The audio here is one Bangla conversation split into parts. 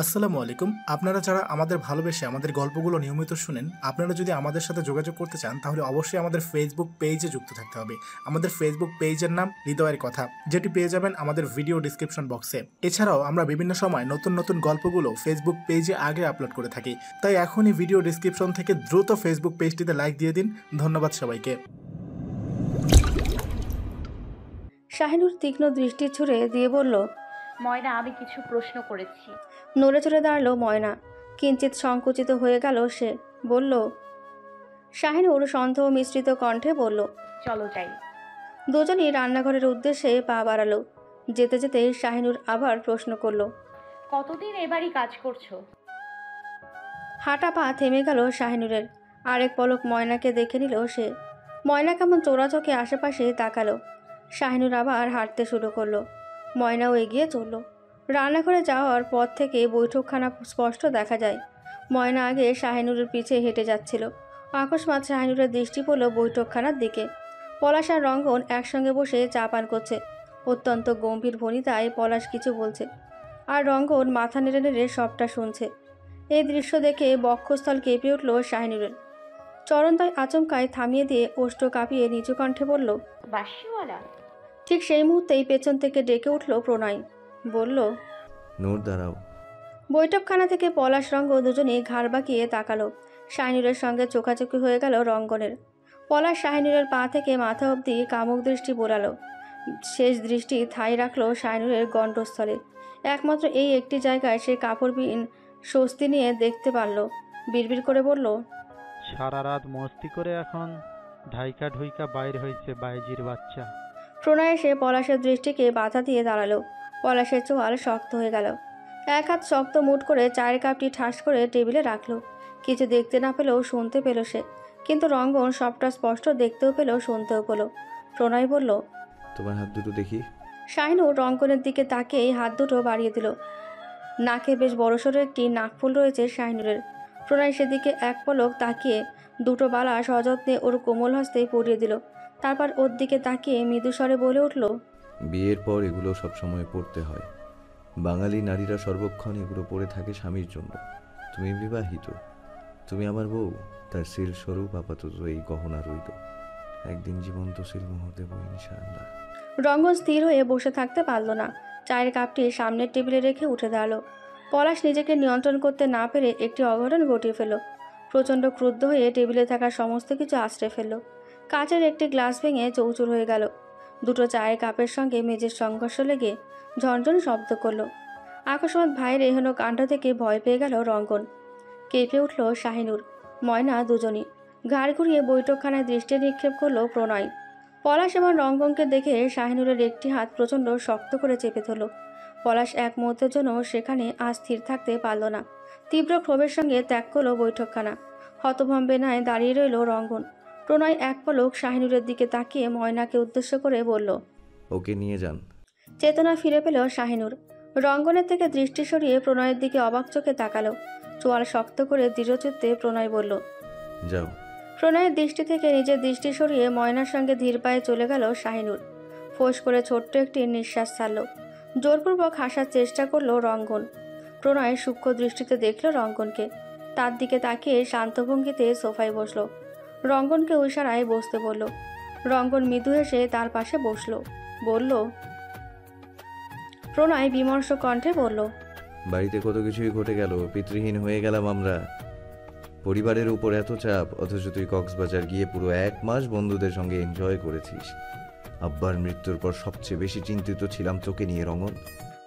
আসসালামু আলাইকুম। আপনারা যারা আমাদের ভালোবেসে আমাদের গল্পগুলো নিয়মিত শুনেন, আপনারা যদি আমাদের সাথে যোগাযোগ করতে চান তাহলে অবশ্যই আমাদের ফেসবুক পেজে যুক্ত থাকতে হবে। আমাদের ফেসবুক পেজের নাম হৃদয়ের কথা, যেটি পেয়ে যাবেন আমাদের ভিডিও ডিসক্রিপশন বক্সে। এছাড়াও আমরা বিভিন্ন সময় নতুন নতুন গল্পগুলো ফেসবুক পেজে আগে আপলোড করে থাকি, তাই এখনই ভিডিও ডিসক্রিপশন থেকে দ্রুত ফেসবুক পেজটিতে লাইক দিয়ে দিন। ধন্যবাদ সবাইকে। শাহিনুর তীক্ষ্ণ দৃষ্টি ছুড়ে দিয়ে বলল, ময়না, আমি কিছু প্রশ্ন করেছি। নড়ে চড়ে দাঁড়ালো ময়না। কিঞ্চিত সংকুচিত হয়ে গেল সে। বলল, শাহিনুর সন্দেহ মিশ্রিত কণ্ঠে বলল, চলো যাই। দুজনই রান্নাঘরের উদ্দেশ্যে পা বাড়ালো। যেতে যেতে শাহিনুর আবার প্রশ্ন করলো, কতদিন এবারই কাজ করছো? হাঁটা পা থেমে গেল শাহিনুরের। আরেক পলক ময়নাকে দেখে নিল সে। ময়না কেমন চোরা চোখে আশেপাশে তাকালো। শাহিনুর আবার হাঁটতে শুরু করলো। ময়নাও এগিয়ে চলল। রান্নাঘরে যাওয়ার পর থেকে বৈঠকখানা স্পষ্ট দেখা যায়। ময়না আগে শাহিনুরের পিছে হেঁটে যাচ্ছিল। আকস্মাৎ শাহিনুরের দৃষ্টি পড়ল বৈঠকখানার দিকে। পলাশ আর রঙ্গন একসঙ্গে বসে চা পান করছে। অত্যন্ত গম্ভীর ভণিতায় পলাশ কিছু বলছে, আর রঙ্গন মাথা নেড়ে নেড়ে সবটা শুনছে। এই দৃশ্য দেখে বক্ষস্থল কেঁপে উঠল শাহিনুরের। চরণদ্বয় আচমকায় থামিয়ে দিয়ে ওষ্ঠ কাঁপিয়ে নিচু কণ্ঠে বলল, বাসিওয়ালা। ঠিক সেই মুহূর্তেই পেছন থেকে ডেকে উঠল প্রণয়। বলল, নূর দাঁড়াও। বৈঠকখানা থেকে পলাশ রঙ্গ দুজনেই ঘাড় বাঁকিয়ে তাকালো। শাহিনুরের সঙ্গে চোখাচোখি হয়ে গেল রঙ্গনের। পলাশ শাহিনুরের পা থেকে মাথা অবধি কামুক দৃষ্টি বোলালো। শেষ দৃষ্টি ঠাঁই রাখলো শাহিনুরের গণ্ডস্থলে। একমাত্র এই একটি জায়গায় সে কাপড়বিহীন স্বস্তি নিয়ে দেখতে পারল। বিড়বিড় করে বলল, সারা রাত মস্তি করে এখন ঢাইকা ঢুইকা বাইর হয়েছে বাইজির বাচ্চা। প্রণয় এসে পলাশের দৃষ্টিকে বাধা দিয়ে দাঁড়ালো। পলাশের চোয়াল শক্ত হয়ে গেল। এক হাত শক্ত মুঠ করে চায়ের কাপটি ঠাস করে টেবিলে রাখলো। কিছু দেখতে না পেলেও শুনতে পেল সে, কিন্তু রঙ্গন সবটা স্পষ্ট দেখতেও পেল, শুনতেও পেল। প্রণয় বলল, তোমার হাত দুটো দেখি। শাহিনুর রঙ্গনের দিকে তাকিয়ে হাত দুটো বাড়িয়ে দিল। নাকে বেশ বড়সড় একটি নাকফুল রয়েছে শাহিনুরের। প্রণয় সেদিকে এক পলক তাকিয়ে দুটো বালা সযত্নে ওর কোমল হস্তে পরিয়ে দিল। তারপর ওর দিকে তাকিয়ে মৃদুস্বরে বলে উঠল, বিয়ের পর এগুলো সবসময় পড়তে হয়। বাঙালি নারীরা সর্বক্ষণ এগুলো পরে থাকে স্বামীর জন্য। তুমি বিবাহিত, তুমি আমার বউ, তার সিল স্বরূপ আপাতত এই গহনা রইল। একদিন জীবন্ত সিলমোহর দেব ইনশাআল্লাহ। রঙ্গন স্থির হয়ে বসে থাকতে পারল না। চায়ের কাপটি সামনের টেবিলে রেখে উঠে দাঁড়ালো। পলাশ নিজেকে নিয়ন্ত্রণ করতে না পেরে একটি অঘটন ঘটিয়ে ফেলল। প্রচণ্ড ক্রুদ্ধ হয়ে টেবিলে থাকা সমস্ত কিছু আছড়ে ফেলল। কাচের একটি গ্লাস ভেঙে চৌচুর হয়ে গেল। দুটো চায়ের কাপের সঙ্গে মেঝের সংঘর্ষ লেগে ঝনঝন শব্দ করল। আকস্মাৎ ভাইয়ের এহেন কাণ্ড থেকে ভয় পেয়ে গেল রঙ্গন। কেঁপে উঠল শাহিনুর, ময়না দুজনই। ঘাড় ঘুরিয়ে বৈঠকখানায় দৃষ্টি নিক্ষেপ করল প্রণয়। পলাশ এবং রঙ্গনকে দেখে শাহিনুরের একটি হাত প্রচণ্ড শক্ত করে চেপে ধরল। পলাশ এক মুহূর্তের জন্য সেখানে আর স্থির থাকতে পারল না। তীব্র ক্ষোভের সঙ্গে ত্যাগ করল বৈঠকখানা। হতভম্বে নায় দাঁড়িয়ে রইল রঙ্গন। প্রণয় এক পলক শাহিনুরের দিকে তাকিয়ে ময়নাকে উদ্দেশ্য করে বলল, ওকে নিয়ে যান। চেতনা ফিরে পেল শাহিনুর। রঙ্গনের থেকে দৃষ্টি সরিয়ে প্রণয়ের দিকে অবাক চোখে তাকালো। চোয়াল শক্ত করে দৃঢ়চিত্তে প্রণয় বলল, যাও। প্রণয়ের দৃষ্টি থেকে নিজের দৃষ্টি সরিয়ে ময়নার সঙ্গে ধীর পায়ে চলে গেল শাহিনুর। ফোঁস করে ছোট্ট একটি নিঃশ্বাস ছাড়ল। জোরপূর্বক হাসার চেষ্টা করলো রঙ্গন। প্রণয় সূক্ষ্ম দৃষ্টিতে দেখল রঙ্গনকে। তার দিকে তাকিয়ে শান্ত ভঙ্গিতে সোফায় বসল। রঙ্গনকে ইশারায় বসতে বলল। রঙ্গন মৃদু হেসে তার পাশে বসল। বলল, প্রণয় বিমর্ষ কণ্ঠে বলল, বাড়িতে কত কিছুই ঘটে গেল, পিতৃহীন হয়ে গেলাম আমরা। পরিবারের উপর এত চাপ, অথচ তুই কক্সবাজার গিয়ে পুরো 1 মাস বন্ধুদের সঙ্গে এনজয় করেছিস। আব্বার মৃত্যুর পর সবচেয়ে বেশি চিন্তিত ছিলাম তোকে নিয়ে রঙ্গন।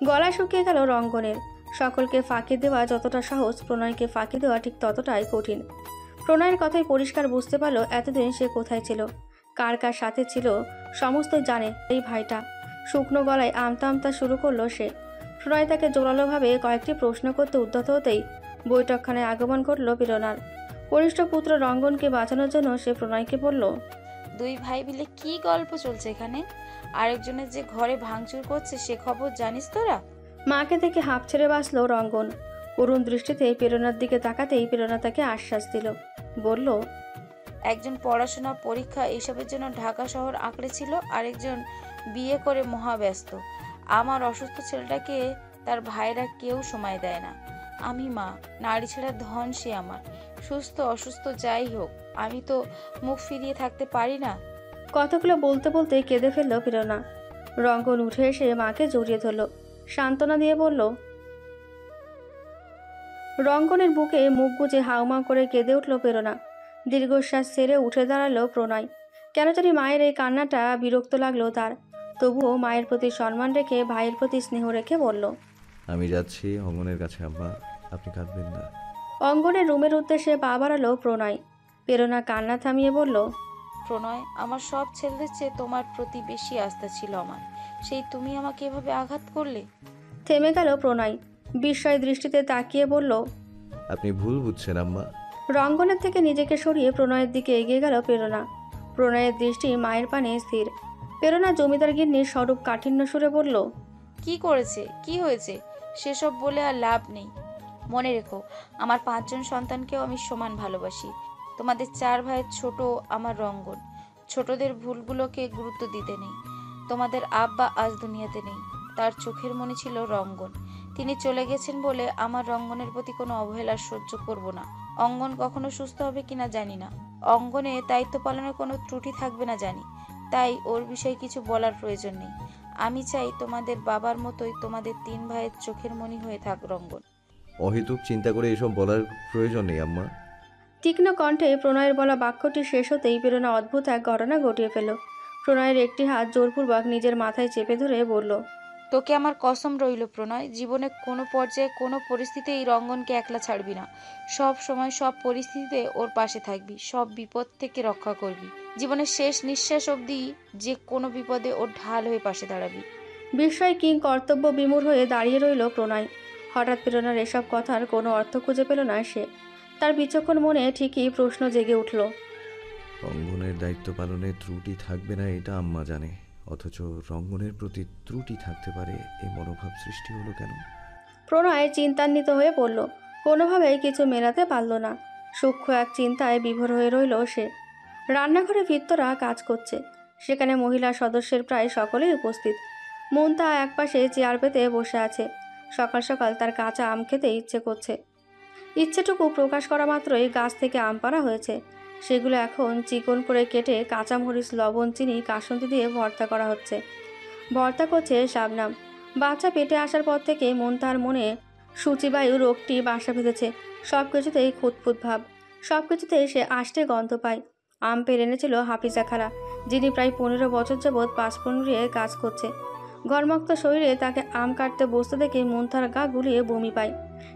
গলা শুকিয়ে গেল রঙ্গনের। সকলকে ফাঁকি দেওয়া যতটা সহজ, প্রণয়কে ফাঁকি দেওয়া ঠিক ততটাই কঠিন। প্রণয়ের কথাই পরিষ্কার বুঝতে পারল এতদিন সে কোথায় ছিল, কার কার সাথে ছিল, সমস্ত জানে এই ভাইটা। শুকনো গলায় আমতা আমতা শুরু করলো সে। প্রণয় তাকে জোরালোভাবে কয়েকটি প্রশ্ন করতে উদ্যত হতেই বৈঠকখানায় আগমন ঘটল প্রেরণার। কনিষ্ঠ পুত্র রঙ্গনকে বাঁচানোর জন্য সে প্রণয়কে বলল, দুই ভাই মিলে কি গল্প চলছে এখানে? আরেকজনের যে ঘরে ভাঙচুর করছে সে খবর জানিস তোরা? মাকে দেখে হাঁপ ছেড়ে বাঁচল রঙ্গন। করুণ দৃষ্টিতে প্রেরণার দিকে তাকাতেই প্রেরণা তাকে আশ্বাস দিল। বলল, একজন পড়াশোনা, পরীক্ষা এইসবের জন্য ঢাকা শহর আঁকড়ে ছিল, আরেকজন বিয়ে করে মহাব্যস্ত। আমার অসুস্থ ছেলেটাকে তার ভাইরা কেউ সময় দেয় না। আমি মা, নারী ছেড়া ধন সে আমার। সুস্থ অসুস্থ যাই হোক, আমি তো মুখ ফিরিয়ে থাকতে পারি না। কথাগুলো বলতে বলতে কেঁদে ফেলল প্রেরণা। রঙ্গন উঠে এসে মাকে জড়িয়ে ধরল, সান্ত্বনা দিয়ে বলল। রঙ্গনের বুকে মুখ গুজে হাউমাউ করে কেঁদে উঠল প্রেরণা। দীর্ঘশ্বাস ছেড়ে উঠে দাঁড়ালো প্রণয়। কেন জানি মায়ের এই কান্নাটা বিরক্ত লাগলো তার। তবুও মায়ের প্রতি সম্মান রেখে ভাইয়ের প্রতি স্নেহ রেখে বলল। আমি যাচ্ছি অঙ্গনের কাছে আম্মা, আপনি কাঁদবেন না। অঙ্গনের রুমের উদ্দেশ্যে পা বাড়ালো প্রণয়। প্রেরণা কান্না থামিয়ে বলল। প্রণয়, আমার সব ছেলেদের চেয়ে তোমার প্রতি বেশি আস্থা ছিল আমার। সেই তুমি আমাকে এভাবে আঘাত করলে। থেমে গেল প্রণয়, বিস্ময় দৃষ্টিতে তাকিয়ে বলল। আপনি ভুল বুঝছেন আম্মা। রঙ্গনের থেকে নিজেকে সরিয়ে প্রণয়ের দিকে এগিয়ে গেল প্রেরণা। প্রণয়ের দৃষ্টি মায়ের পানে স্থির। প্রেরণা জমিদার গিন্নির স্বরূপ কাঠিন্য সুরে বলল। কি করেছে, কি হয়েছে সেসব বলে আর লাভ নেই। মনে রেখো, আমার 5 জন সন্তানকেও আমি সমান ভালোবাসি। তোমাদের 4 ভাইয়ের ছোট আমার রঙ্গন। ছোটদের ভুলগুলোকে গুরুত্ব দিতে নেই। তোমাদের আব্বা আজ দুনিয়াতে নেই, তার চোখের মনি ছিল রঙ্গন। তিনি চলে গেছেন বলে আমার রঙ্গনের প্রতি কোনো অবহেলা সহ্য করব না। অঙ্গন কখনো সুস্থ হবে কিনা জানি না, অঙ্গনে দায়িত্ব পালনের কোনো ত্রুটি থাকবে না জানি, তাই ওর বিষয়ে কিছু বলার প্রয়োজন নেই। আমি চাই তোমাদের বাবার মতোই তোমাদের 3 ভাইয়ের চোখের মনি হয়ে থাক রঙ্গন। অহেতুক চিন্তা করে এসব বলার প্রয়োজন নেই আম্মা। তীক্ষ্ণ কণ্ঠে প্রণয়ের বলা বাক্যটি শেষ হতেই প্রেরণা অদ্ভুত এক ঘটনা ঘটিয়ে ফেল। প্রণয়ের একটি হাত জোরপূর্বক নিজের মাথায় চেপে ধরে বলল। তোকে আমার কসম রইল প্রণয়, জীবনে কোনো পর্যায়ে কোনো পরিস্থিতিতে এই রঙ্গনকে একলা ছাড়বি না। সব সময় সব পরিস্থিতিতে ওর পাশে থাকবি, সব বিপদ থেকে রক্ষা করবি। জীবনের শেষ নিঃশ্বাস অবধি যে কোনো বিপদে ওর ঢাল হয়ে পাশে দাঁড়াবি। বিস্ময় কিং কর্তব্য বিমূঢ় হয়ে দাঁড়িয়ে রইল প্রণয়। হঠাৎ প্রেরণার এসব কথার কোনো অর্থ খুঁজে পেল না সে। তার বিচক্ষণ মনে ঠিকই প্রশ্ন জেগে উঠল। অঙ্গনের দায়িত্ব পালনে ত্রুটি থাকবে না এটা আম্মা জানে, অথচ রঙ্গনের প্রতি ত্রুটি থাকতে পারে এই মনোভাব সৃষ্টি হলো কেন? প্রণয় চিন্তান্বিত হয়ে পড়ল, কোনোভাবেই কিছু মেলাতে পারল না। সূক্ষ্ম এক চিন্তায় বিভোর হয়ে রইল সে। রান্নাঘরে ভিত্তরা কাজ করছে, সেখানে মহিলা সদস্যের প্রায় সকলেই উপস্থিত। মুনতা একপাশে চেয়ার পেতে বসে আছে। সকাল সকাল তার কাঁচা আম খেতে ইচ্ছে করছে। ইচ্ছেটুকু প্রকাশ করা মাত্রই গাছ থেকে আম পাড়া হয়েছে। সেগুলো এখন চিকন করে কেটে কাঁচামরিচ, লবণ, চিনি, কাসুন্দি দিয়ে ভর্তা করা হচ্ছে। ভর্তা করছে শাবনাম। বাচ্চা পেটে আসার পর থেকে মুনতার মনে সূচিবায়ু রোগটি বাসা বেঁধেছে। সব কিছুতেই খুঁতখুঁত ভাব, সব কিছুতেই সে আষ্টে গন্ধ পায়। আম পেরে এনেছিল হাফিজা খালা, যিনি প্রায় 15 বছর যাবৎ পাঁচফোড়ন দিয়ে কাজ করছে। ঘরমুক্ত শরীরে তাকে আম কাটতে বসতে দেখে মুনতার গা গুলিয়ে বমি পায়।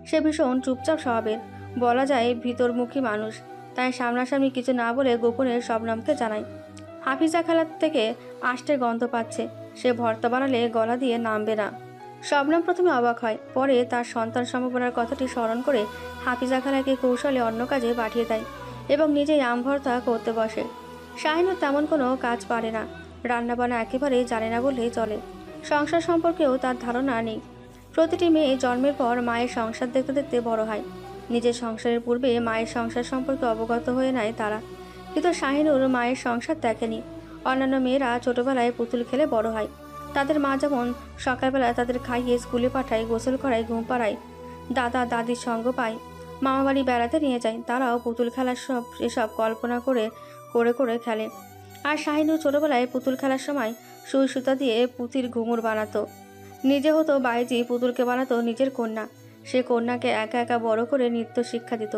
সে ভীষণ চুপচাপ স্বভাবের, বলা যায় ভিতরমুখী মানুষ। তাই সামনাসামনি কিছু না বলে গোপনে শবনমকে জানায় হাফিজা খালার থেকে আষ্টে গন্ধ পাচ্ছে, সে ভর্তা বানালে গলা দিয়ে নামবে না। শবনম প্রথমে অবাক হয়, পরে তার সন্তান সম্ভাবনার কথাটি স্মরণ করে হাফিজা খালাকে কৌশলে অন্য কাজে পাঠিয়ে দেয় এবং নিজেই আম ভর্তা করতে বসে। শাহিনুর তেমন কোনো কাজ পারে না, রান্নাবান্না একেবারেই জানে না বললেই চলে। সংসার সম্পর্কেও তার ধারণা নেই। প্রতিটি মেয়ে জন্মের পর মায়ের সংসার দেখতে দেখতে বড় হয়। নিজের সংসারের পূর্বে মায়ের সংসার সম্পর্কে অবগত হয়ে নেয় তারা, কিন্তু শাহিনুর মায়ের সংসার দেখেনি। অন্যান্য মেয়েরা ছোটবেলায় পুতুল খেলে বড় হয়। তাদের মা যেমন সকালবেলা তাদের খাইয়ে স্কুলে পাঠায়, গোসল করায়, ঘুম পাড়ায়, দাদা দাদির সঙ্গ পায়, মামাবাড়ি বেড়াতে নিয়ে যায়। তারাও পুতুল খেলার এসব কল্পনা করে করে করে খেলে। আর শাহিনুর ছোটবেলায় পুতুল খেলার সময় সুই সুতা দিয়ে পুঁতির ঘুঙুর বানাতো। নিজে হতো বাইজি, পুতুলকে বানাতো নিজের কন্যা। সে কন্যাকে একা একা বড় করে নৃত্য শিক্ষা দিত।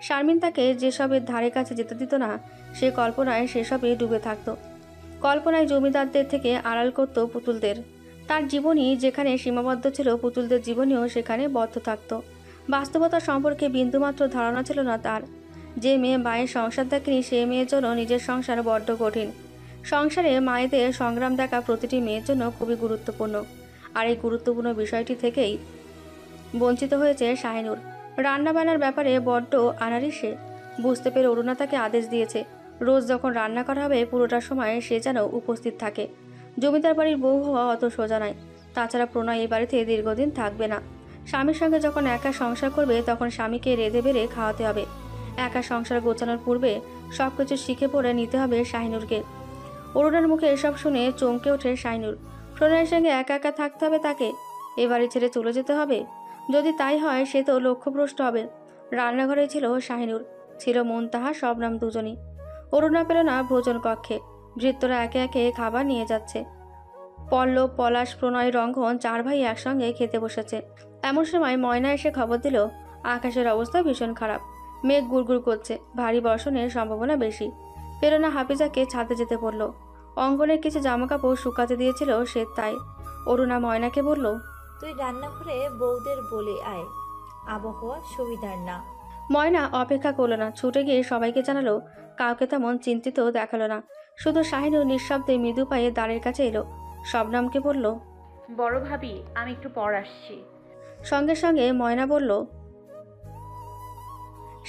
শারমিন তাকে যেসবের ধারে কাছে যেতে দিত না, সে কল্পনায় সেসবে ডুবে থাকত। কল্পনায় জমিদারদের থেকে আড়াল করত পুতুলদের। তার জীবনই যেখানে সীমাবদ্ধ ছিল, পুতুলদের জীবনেও সেখানে বদ্ধ থাকত। বাস্তবতা সম্পর্কে বিন্দুমাত্র ধারণা ছিল না তার। যে মেয়ে মায়ের সংসার দেখেনি, সে মেয়ের জন্য নিজের সংসার বড্ড কঠিন। সংসারে মায়েদের সংগ্রাম দেখা প্রতিটি মেয়ের জন্য খুবই গুরুত্বপূর্ণ। আর এই গুরুত্বপূর্ণ বিষয়টি থেকেই বঞ্চিত হয়েছে শাহিনুর। রান্নাবান্নার ব্যাপারে বড্ড আনাড়ি সে। বুঝতে পেরে অরুণা তাকে আদেশ দিয়েছে, রোজ যখন রান্না করা হবে পুরোটা সময় সে যেন উপস্থিত থাকে। জমিদার বাড়ির বউ হওয়া অত সোজা নয়। তাছাড়া প্রণয় এই বাড়িতে দীর্ঘদিন থাকবে না। স্বামীর সঙ্গে যখন একা সংসার করবে, তখন স্বামীকে রেঁধে বেড়ে খাওয়াতে হবে। একা সংসার গোছানোর পূর্বে সব কিছু শিখে পড়ে নিতে হবে শাহিনুরকে। অরুণার মুখে এসব শুনে চমকে ওঠে শাহিনুর। প্রণয়ের সঙ্গে একা একা থাকতে হবে তাকে, এ বাড়ি ছেড়ে চলে যেতে হবে। যদি তাই হয় সে তো লক্ষ্যভ্রষ্ট হবে। রান্নাঘরে ছিল শাহিনুর, ছিল মুনতাহা, শবনম দুজনই। অরুণা পেল না ভোজন কক্ষে। ভৃত্যরা একে একে খাবার নিয়ে যাচ্ছে। পল্লব, পলাশ, প্রণয়, রঙ্গন 4 ভাই একসঙ্গে খেতে বসেছে। এমন সময় ময়না এসে খবর দিল আকাশের অবস্থা ভীষণ খারাপ। মেঘ গুড়গুড় করছে, ভারী বর্ষণের সম্ভাবনা বেশি। পেল না হাফিজাকে ছাদে যেতে বলল। অঙ্গনের কিছু জামাকাপড় শুকাতে দিয়েছিল সে, তাই। অরুণা ময়নাকে বলল, তুই রান্নাঘরে বউদের বলে আয়, আবহাওয়া সুবিধার না। ময়না অপেক্ষা করলো না, ছুটে গিয়ে সবাইকে জানালো। কাউকে তেমন চিন্তিত দেখালো না, শুধু শাহিনুর নিঃশব্দে মৃদু পায়ে দ্বারের কাছে এলো। শবনমকে বলল, বড় ভাবি আমি একটু পর আসছি। সঙ্গে সঙ্গে ময়না বলল।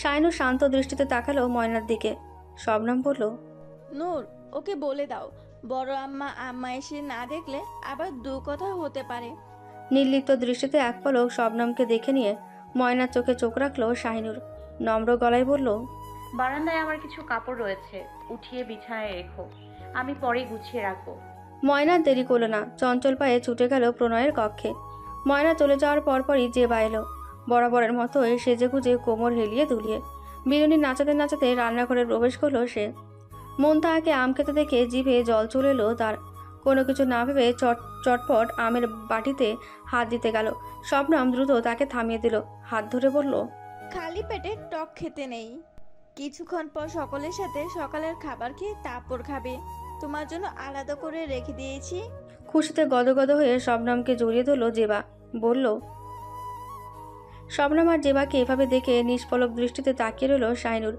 শাহিনুর শান্ত দৃষ্টিতে তাকালো ময়নার দিকে। শবনম বলল, নূর, ওকে বলে দাও বড় আম্মা এসে না দেখলে আবার দু কথা হতে পারে। নির্লিপ্ত দৃষ্টিতে এক পলক শবনমকে দেখে নিয়ে ময়নার চোখে চোখ রাখলো শাহিনুর। নম্র গলায় বলল, বারান্দায় আমার কিছু কাপড় রয়েছে, উঠিয়ে বিছানায় রেখো, আমি পরে গুছিয়ে রাখবো। ময়না দেরি করলো না, চঞ্চল পায়ে ছুটে গেল প্রণয়ের কক্ষে। ময়না চলে যাওয়ার পরপরই জেবা এলো, বরাবরের মতোই সেজে গুজে কোমর হেলিয়ে দুলিয়ে। বিনুনি নাচাতে নাচাতে রান্নাঘরে প্রবেশ করলো সে। মুনতাহাকে আম খেতে দেখে জিভে জল চলে এলো তার। কোনো কিছু না ভেবে চটপট আমের বাটিতে হাত দিতে গেল। শবনম দ্রুত তাকে থামিয়ে দিল, হাত ধরে বলল, খালি পেটে টক খেতে নেই, কিছুক্ষণ পর সকলের সাথে সকালের খাবার খেয়ে তারপর খাবে। তোমার জন্য আলাদা করে রেখে দিয়েছি। খুশিতে গদগদ হয়ে শবনমকে জড়িয়ে ধরল জেবা। বলল, শবনম আর জেবাকে এভাবে দেখে নিষ্পলক দৃষ্টিতে তাকিয়ে রইল শাহিনুর।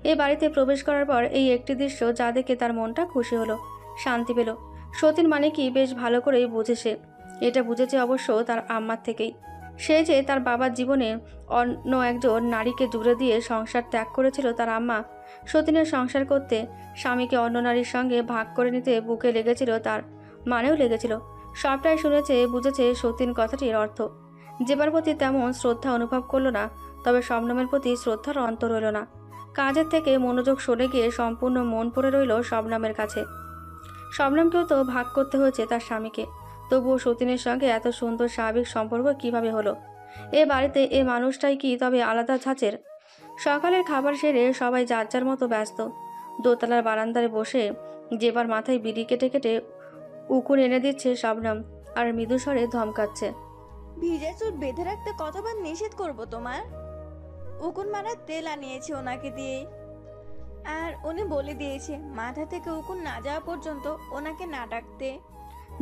এ বাড়িতে প্রবেশ করার পর এই একটি দৃশ্য যা দেখে তার মনটা খুশি হলো, শান্তি পেল। সতীন মানে কি বেশ ভালো করেই বুঝেছে। এটা বুঝেছে অবশ্য তার আম্মার থেকেই। সে যে তার বাবার জীবনে অন্য একজন নারীকে জুড়ে দিয়ে সংসার ত্যাগ করেছিল, তার আম্মা সতীনের সংসার করতে স্বামীকে অন্য নারীর সঙ্গে ভাগ করে নিতে বুকে লেগেছিল, তার মানেও লেগেছিল। সবটাই শুনেছে, বুঝেছে সতীন কথাটির অর্থ। জেবার প্রতি তেমন শ্রদ্ধা অনুভব করলো না, তবে শবনমের প্রতি শ্রদ্ধার অন্তর রইল না। কাজের থেকে মনোযোগ সরে গিয়ে সম্পূর্ণ মন পড়ে রইল শবনমের কাছে। শবনমকেও তো ভাগ করতে হয়েছে তার স্বামীকে, তবুও সতীনের সঙ্গে এত সুন্দর স্বাভাবিক সম্পর্ক কিভাবে হলো? এ বাড়িতে এ মানুষটাই কি তবে আলাদা ধাঁচের? সকালের খাবার সেরে সবাই যার যার মতো ব্যস্ত। দোতলার বারান্দায় বসে জেবার মাথায় বিড়ি কেটে কেটে উকুন এনে দিচ্ছে শবনম, আর মৃদু স্বরে ধমকাচ্ছে, ভিজে চুল বেঁধে রাখতে কতবার নিষেধ করব তোমার? উকুন মারার তেল আনিয়েছে ওনাকে দিয়ে, আর উনি বলে দিয়েছে মাথা থেকে উকুন না যাওয়া পর্যন্ত ওনাকে না ডাকতে।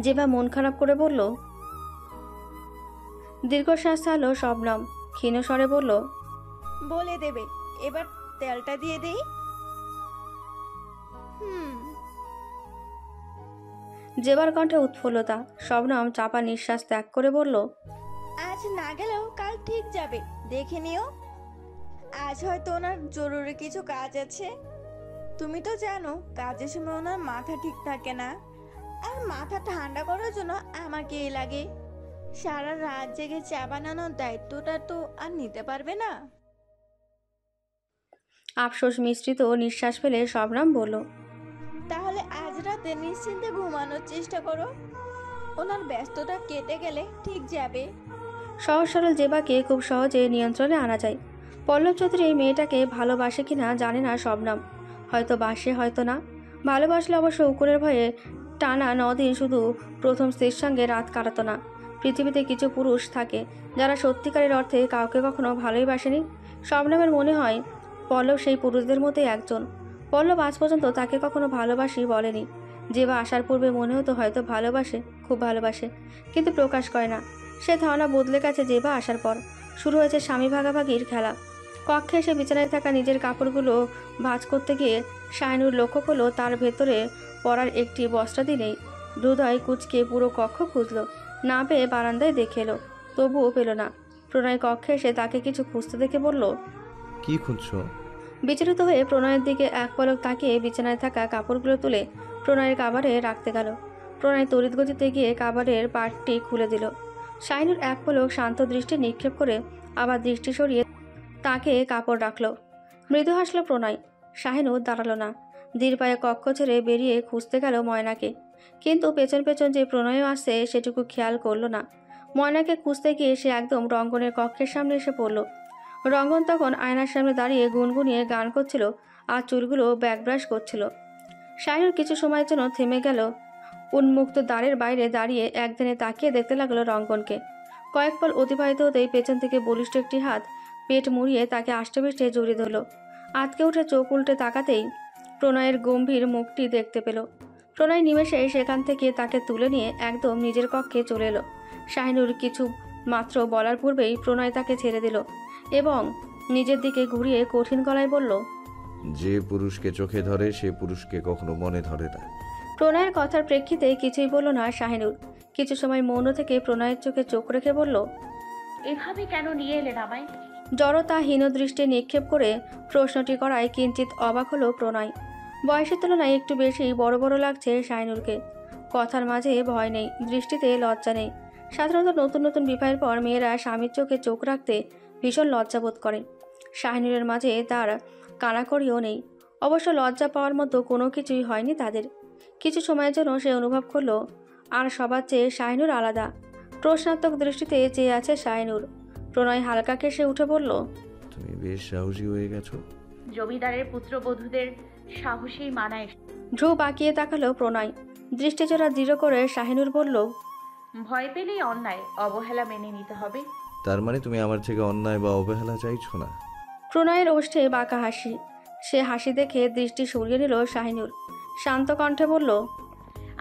জেবা মন খারাপ করে বলল। দীর্ঘশ্বাস ছাড়ল শবনম, ক্ষীণ স্বরে বলল, বলে দেবে, এবার তেলটা দিয়ে দেই। জেবার কণ্ঠে উৎফুল্লতা। শবনম চাপা নিঃশ্বাস ত্যাগ করে বলল, আজ না গেলেও কাল ঠিক যাবে, দেখে নিও। আজ হয়তো ওনার জরুরি কিছু কাজ আছে। তুমি তো জানো কাজের সময় ওনার মাথা ঠিক থাকে না, আর মাথা ঠান্ডা করার জন্য আমাকেই লাগে। সারা রাত জেগে চা বানানোর দায়িত্বটা তো আর নিতে পারবে না। আফসোস মিশ্রিত নিঃশ্বাস ফেলে শবনম বলল, তাহলে আজ রাতে নিশ্চিন্তে ঘুমানোর চেষ্টা করো, ওনার ব্যস্ততা কেটে গেলে ঠিক যাবে। সহজ সরল জেবাকে খুব সহজে নিয়ন্ত্রণে আনা যায়। পল্লব চৌধুরী এই মেয়েটাকে ভালোবাসে কিনা জানে না শবনম, হয়তো বাসে হয়তো না। ভালোবাসলে অবশ্য উকুনের ভয়ে টানা 9 দিন শুধু প্রথম স্ত্রীর সঙ্গে রাত কাটাতো না। পৃথিবীতে কিছু পুরুষ থাকে যারা সত্যিকারের অর্থে কাউকে কখনো ভালোই বাসেনি। শবনমের মনে হয় পল্লব সেই পুরুষদের মধ্যে একজন। পল্লব আজ পর্যন্ত তাকে কখনো ভালোবাসি বলেনি। জেবা আসার পূর্বে মনে হতো হয়তো ভালোবাসে, খুব ভালোবাসে, কিন্তু প্রকাশ করে না। সে ধারণা বদলে গেছে জেবা আসার পর। শুরু হয়েছে স্বামী ভাগাভাগির খেলা। কক্ষে এসে বিছানায় থাকা নিজের কাপড়গুলো ভাঁজ করতে গিয়ে শাহিনুর লক্ষ্য করলো তার ভেতরে পরার একটি বস্ত্রাদি নেই। হৃদয় কুচকে পুরো কক্ষ খুঁজল, না পেয়ে বারান্দায় দেখে এলো, তবুও পেল না। প্রণয় কক্ষে এসে তাকে কিছু খুঁজতে দেখে বলল, কি খুঁজছো? বিচলিত হয়ে প্রণয়ের দিকে এক পলক তাকিয়ে বিছানায় থাকা কাপড়গুলো তুলে প্রণয়ের কাবারে রাখতে গেল। প্রণয় তড়িৎ গতিতে গিয়ে কাবারের পাটটি খুলে দিল। শাহিনুর এক পলক শান্ত দৃষ্টি নিক্ষেপ করে আবার দৃষ্টি সরিয়ে তাকে কাপড় রাখল। মৃদু হাসল প্রণয়। শাহিনুর দাঁড়ালো না, ধীর পায়ে কক্ষ ছেড়ে বেরিয়ে খুঁজতে গেল ময়নাকে। কিন্তু পেছন পেছন যে প্রণয়ও আসছে সেটুকু খেয়াল করলো না। ময়নাকে খুঁজতে গিয়ে সে একদম রঙ্গনের কক্ষের সামনে এসে পড়ল। রঙ্গন তখন আয়নার সামনে দাঁড়িয়ে গুনগুনিয়ে গান করছিল আর চুলগুলো ব্যাকব্রাশ করছিল। শাহিনুর কিছু সময়ের জন্য থেমে গেল। উন্মুক্ত দ্বারের বাইরে দাঁড়িয়ে একদিনে তাকিয়ে দেখতে লাগলো রঙ্গনকে। কয়েক পল অতিবাহিত হতেই পেছন থেকে বলিষ্ঠ একটি হাত পেট মুড়িয়ে তাকে আষ্টেপৃষ্ঠে জড়িয়ে ধরল। আতকে উঠে চোখ উল্টে তাকাতেই প্রণয়ের গম্ভীর মুখটি দেখতে পেল। প্রণয় নিমেষে সেখান থেকে তাকে তুলে নিয়ে একদম নিজের কক্ষে চলে এলো। শাহিনুর কিছু মাত্র বলার পূর্বেই প্রণয় তাকে ছেড়ে দিল এবং নিজের দিকে ঘুরিয়ে কঠিন গলায় বলল, যে পুরুষকে চোখে ধরে সে পুরুষকে কখনো মনে ধরে না। প্রণয়ের কথার প্রেক্ষিতে কিছুই বলল না শাহিনুর। কিছু সময় মৌন থেকে প্রণয়ের চোখে চোখ রেখে বলল, এভাবে কেন নিয়ে এলেন আমায়? জড়তাহীন দৃষ্টি নিক্ষেপ করে প্রশ্নটি করায় কিঞ্চিত অবাক হলো প্রণয়। বয়সের তুলনায় একটু বেশি বড় বড় লাগছে শাহিনুরকে। কথার মাঝে ভয় নেই, দৃষ্টিতে লজ্জা নেই। সাধারণত নতুন নতুন বিবাহের পর মেয়েরা স্বামীর চোখে চোখ রাখতে ভীষণ লজ্জাবোধ করে। শাহিনুরের মাঝে তার কানাকড়িও নেই। অবশ্য লজ্জা পাওয়ার মতো কোনো কিছুই হয়নি তাদের। কিছু সময়ের জন্য সে অনুভব করলো আর সবার চেয়ে শাহিনুর আলাদা। প্রশ্নাত্মক দৃষ্টিতে চেয়ে আছে শাহিনুর। প্রণয় হালকা কেসে উঠে বলল, তুমি বেশ সাহসী হয়ে গেছো। জমিদারের পুত্রবধূদের সাহসেই মানায়। ভ্রু বাঁকিয়ে তাকালো প্রণয়। দৃষ্টিজোড়া দৃঢ় করে শাহিনুর বলল, ভয় পেলেই অন্যায় অবহেলা মেনে নিতে হবে। তার মানে তুমি আমার থেকে অন্যায় বা অবহেলা চাইছো না? প্রণয়ের ওষ্ঠে বাঁকা হাসি। সে হাসি দেখে দৃষ্টি সরিয়ে নিল শাহিনুর। শান্ত কণ্ঠে বলল,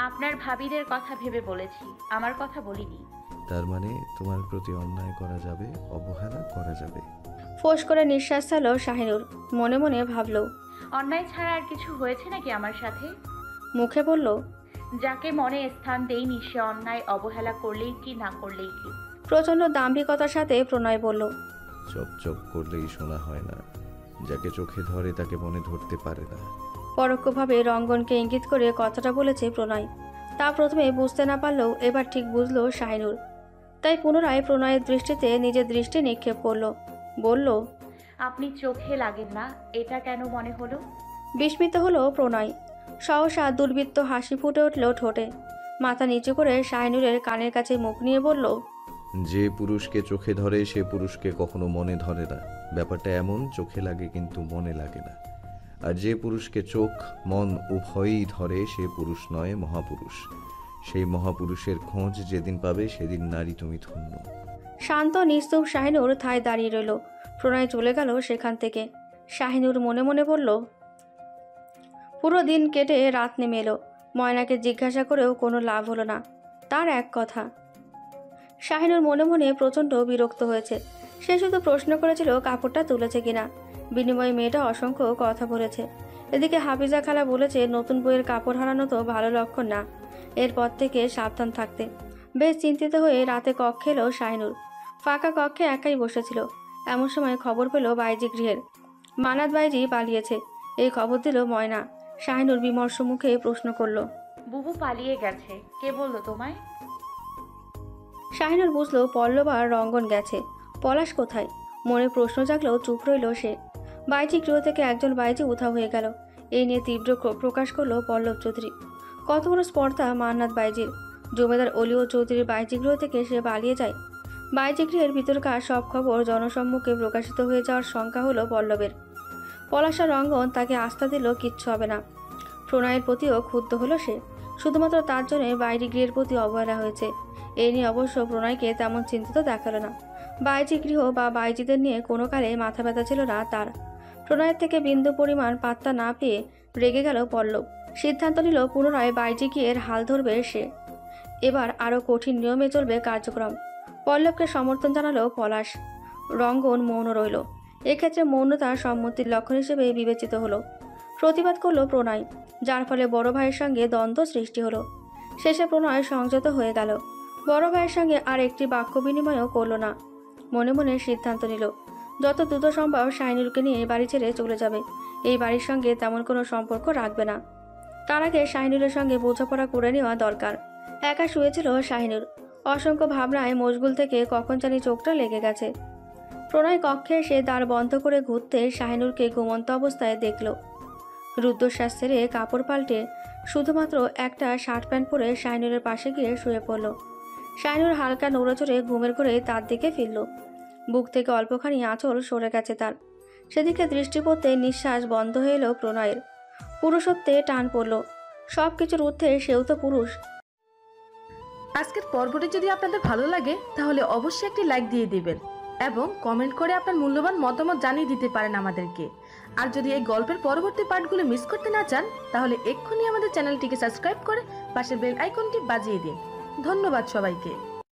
আপনার ভাবিদের কথা ভেবে বলেছি, আমার কথা বলিনি। তার মানে তোমার প্রতি অন্যায় করা যাবে, অবহেলা করা যাবে। ফোঁস করে নিঃশ্বাস ছাড়ল শাহিনুর। মনে মনে ভাবল, অন্যায় ছাড়া আর কিছু হয়েছে নাকি আমার সাথে? মুখে বলল, যাকে মনে স্থান দেইনি সে অন্যায় অবহেলা করলেই কি না করলেই কি। প্রচণ্ড দাম্ভিকতার সাথে প্রণয় বলল, চকচক করলেই শোনা হয় না, যাকে চোখে ধরে তাকে মনে ধরতে পারে না। পরোক্ষভাবে রঙ্গনকে ইঙ্গিত করে কথাটা বলেছে প্রণয়। তা প্রথমে বুঝতে না পারলেও এবার ঠিক বুঝল শাহিনুর। তাই পুনরায় প্রণয়ের দৃষ্টিতে নিজের দৃষ্টি নিক্ষেপ করল। বলল, আপনি চোখে লাগেন না, এটা কেন মনে হলো? বিস্মিত হলো প্রণয়। সহসা দুর্বৃত্ত হাসি ফুটে উঠল ঠোঁটে। মাথা নিচু করে শাহিনুরের কানের কাছে মুখ নিয়ে বলল, যে পুরুষকে চোখে ধরে সে পুরুষকে কখনো মনে ধরে না। ব্যাপারটা এমন, চোখে লাগে কিন্তু মনে লাগে না। আর যে পুরুষকে চোখ মন উভয়ই ধরে সে পুরুষ নয়, মহাপুরুষ। সেই মহাপুরুষের খোঁজ যেদিন পাবে সেদিন নারী তুমি ধন্য। শান্ত নিস্তুপ শাহিনুর ঠায় দাঁড়িয়ে রইল। প্রণয় চলে গেল সেখান থেকে। শাহিনুর মনে মনে বলল, পুরো দিন কেটে রাত নেমে এলো। ময়নাকে জিজ্ঞাসা করেও কোনো লাভ হলো না। তার এক কথা। শাহিনুর মনে মনে প্রচণ্ড বিরক্ত হয়েছে। সে শুধু প্রশ্ন করেছিল কাপড়টা তুলেছে কিনা। বিনিময়ে মেয়েটা অসংখ্য কথা বলেছে। এদিকে হাফিজা খালা বলেছে নতুন বইয়ের কাপড় হারানো তো ভালো লক্ষণ না, এরপর থেকে সাবধান থাকতে। বেশ চিন্তিত হয়ে রাতে কক্ষে এলো শাহিনুর। ফাঁকা কক্ষে একাই বসেছিল। এমন সময় খবর পেল বাইজি গৃহের। মানাত বাইজি পালিয়েছে, এই খবর দিল ময়না। শাহিনুর বিমর্ষ মুখে প্রশ্ন করল, বুবু পালিয়ে গেছে, কে বললো তোমায়? শাহিনুর বুঝলো পল্লব আর রঙ্গন গেছে। পলাশ কোথায়? মনে প্রশ্ন জাগলেও চুপ রইল সে। বাইজি গৃহ থেকে একজন বাইজি উধাও হয়ে গেল। এই নিয়ে তীব্র ক্ষোভ প্রকাশ করলো পল্লব চৌধুরী। কত বড় স্পর্ধা মান্নাত বাইজির। জমিদার অলি ও চৌধুরীর বাইজি গৃহ থেকে সে পালিয়ে যায়। বাইজি গৃহের ভিতরকার সব খবর জনসম্মুখে প্রকাশিত হয়ে যাওয়ার শঙ্কা হলো পল্লবের। পলাশ আর রঙ্গন তাকে আস্থা দিল কিচ্ছু হবে না। প্রণয়ের প্রতিও ক্ষুব্ধ হলো সে। শুধুমাত্র তার জন্য বাইজি গৃহের প্রতি অবহেলা হয়েছে। এই নিয়ে অবশ্য প্রণয়কে তেমন চিন্তিত দেখালো না। বাইজি গৃহ বা বাইজিদের নিয়ে কোনো কালে মাথা ব্যথা ছিল না তার। প্রণয়ের থেকে বিন্দু পরিমাণ পাত্তা না পেয়ে রেগে গেল পল্লব। সিদ্ধান্ত নিল পুনরায় বাইজি গৃহের হাল ধরবে সে। এবার আরও কঠিন নিয়মে চলবে কার্যক্রম। পল্লবকে সমর্থন জানালো পলাশ। রঙ্গন মৌন রইল। এক্ষেত্রে মৌনতা সম্মতির লক্ষণ হিসেবে বিবেচিত হলো। প্রতিবাদ করলো প্রণয়, যার ফলে বড় ভাইয়ের সঙ্গে দ্বন্দ্ব সৃষ্টি হলো। শেষে প্রণয় সংযত হয়ে গেল। বড় ভাইয়ের সঙ্গে আর একটি বাক্য বিনিময়ও করল না। মনে মনে সিদ্ধান্ত নিল যত দ্রুত সম্ভব শাহিনুরকে নিয়ে বাড়ি ছেড়ে চলে যাবে। এই বাড়ির সঙ্গে তেমন কোনো সম্পর্ক রাখবে না। তার আগে শাহিনুরের সঙ্গে বোঝাপড়া করে নেওয়া দরকার। একা শুয়েছিল শাহিনুর। অসংখ্য ভাবনায় মশগুল থেকে কখন জানি চোখটা লেগে গেছে। প্রণয় কক্ষে এসে দ্বার বন্ধ করে ঘুরতে শাহিনুরকে ঘুমন্ত অবস্থায় দেখল। রুদ্ধশ্বাস ছেড়ে কাপড় পাল্টে শুধুমাত্র একটা শার্ট প্যান্ট পরে শাইনুরের পাশে গিয়ে শুয়ে পড়ল। শাইনুর হালকা নড়াচড়ে ঘুমের ঘরে তার দিকে ফিরল। বুক থেকে অল্পখানি আঁচল সরে গেছে তার। সেদিকে দৃষ্টি পড়তে নিঃশ্বাস বন্ধ হয়ে এলো প্রণয়ের। পুরুষত্বে টান পড়ল। সব কিছুর ঊর্ধ্বে সেও তো পুরুষ। আজকের পর্বটি যদি আপনাদের ভালো লাগে তাহলে অবশ্যই একটি লাইক দিয়ে দিবেন এবং কমেন্ট করে আপনার মূল্যবান মতামত জানিয়ে দিতে পারেন আমাদেরকে। আর যদি এই গল্পের পরবর্তী পার্টগুলো মিস করতে না চান তাহলে এক্ষুনি আমাদের চ্যানেলটিকে সাবস্ক্রাইব করে পাশের বেল আইকনটি বাজিয়ে দিন। ধন্যবাদ সবাইকে।